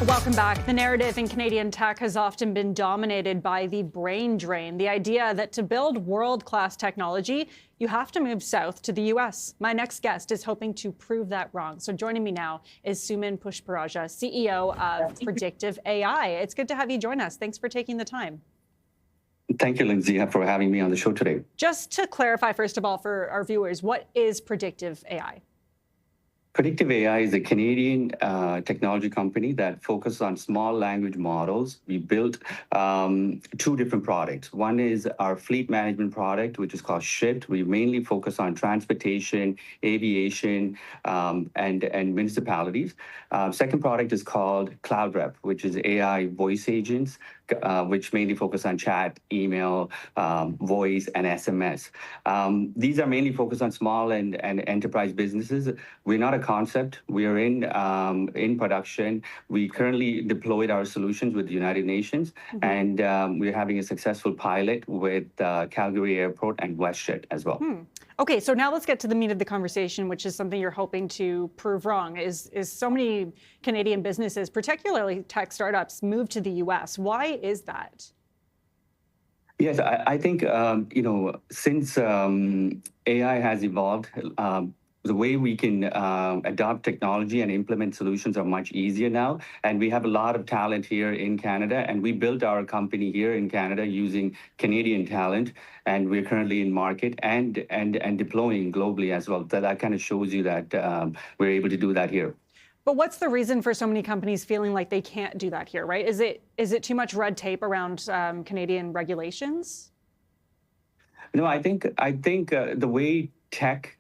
Welcome back. The narrative in Canadian tech has often been dominated by the brain drain, the idea that to build world-class technology, you have to move south to the US. My next guest is hoping to prove that wrong. So joining me now is Suman Pushparajah, CEO of Predictive AI. It's good to have you join us. Thanks for taking the time. Thank you, Lindsay, for having me on the show today. Just to clarify, first of all, for our viewers, what is Predictive AI? Predictive AI is a Canadian technology company that focuses on small language models. We built two different products. One is our fleet management product, which is called Shift. We mainly focus on transportation, aviation, and municipalities. Second product is called Cloud Rep, which is AI voice agents, which mainly focus on chat, email, voice, and SMS. These are mainly focused on small and enterprise businesses. We're not a concept. We are in production. We currently deployed our solutions with the United Nations, and we're having a successful pilot with Calgary Airport and WestJet as well. Okay, so now let's get to the meat of the conversation, which is something you're hoping to prove wrong. Is so many Canadian businesses, particularly tech startups, move to the US? Why is that? Yes, I think since AI has evolved, the way we can adopt technology and implement solutions are much easier now. And we have a lot of talent here in Canada, and we built our company here in Canada using Canadian talent, and we're currently in market and deploying globally as well. That kind of shows you that we're able to do that here. But what's the reason for so many companies feeling like they can't do that here, right? Is it too much red tape around Canadian regulations? No, I think the way tech,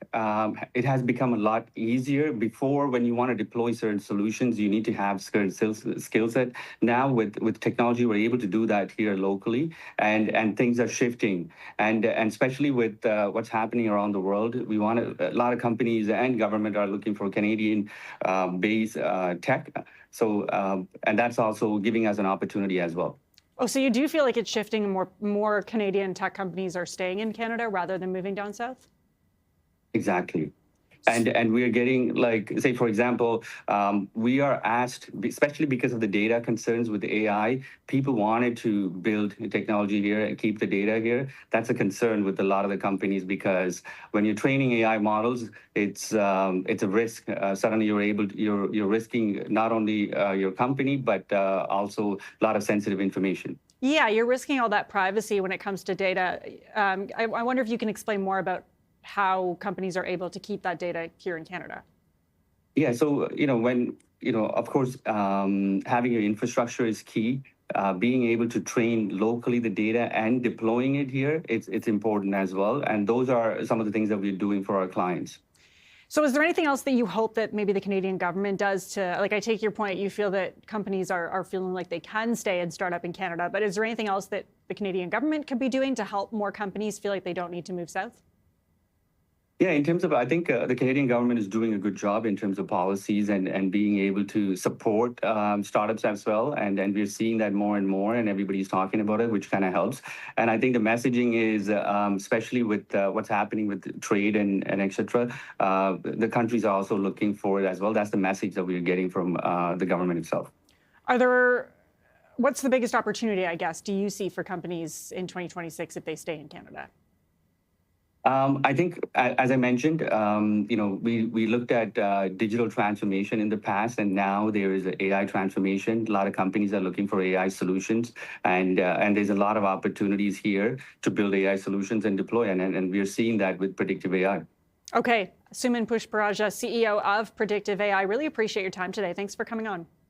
it has become a lot easier. Before, when you want to deploy certain solutions, you need to have certain skill set. Now, with technology, we're able to do that here locally, and things are shifting. And especially with what's happening around the world, a lot of companies and government are looking for Canadian based tech. So, and that's also giving us an opportunity as well. Oh, so you do feel like it's shifting and more Canadian tech companies are staying in Canada rather than moving down south? Exactly. And we're getting, like, say, for example, we are asked, especially because of the data concerns with AI, people wanted to build technology here and keep the data here. That's a concern with a lot of the companies, because when you're training AI models, it's a risk. Suddenly you're risking not only your company, but also a lot of sensitive information. Yeah, you're risking all that privacy when it comes to data. I wonder if you can explain more about how companies are able to keep that data here in Canada. Yeah, so, of course, having your infrastructure is key. Being able to train locally the data and deploying it here, it's important as well. And those are some of the things that we're doing for our clients. So is there anything else that you hope that maybe the Canadian government does to, like, I take your point, you feel that companies are feeling like they can stay and start up in Canada, but is there anything else that the Canadian government could be doing to help more companies feel like they don't need to move south? Yeah, in terms of, I think the Canadian government is doing a good job in terms of policies and being able to support startups as well. And we're seeing that more and more, and everybody's talking about it, which kind of helps. And I think the messaging is, especially with what's happening with trade and et cetera, the countries are also looking for it as well. That's the message that we're getting from the government itself. What's the biggest opportunity, I guess, do you see for companies in 2026 if they stay in Canada? I think, as I mentioned, we looked at digital transformation in the past, and now there is an AI transformation. A lot of companies are looking for AI solutions, and there's a lot of opportunities here to build AI solutions and deploy, and we're seeing that with Predictive AI. Okay, Suman Pushparajah, CEO of Predictive AI. Really appreciate your time today. Thanks for coming on.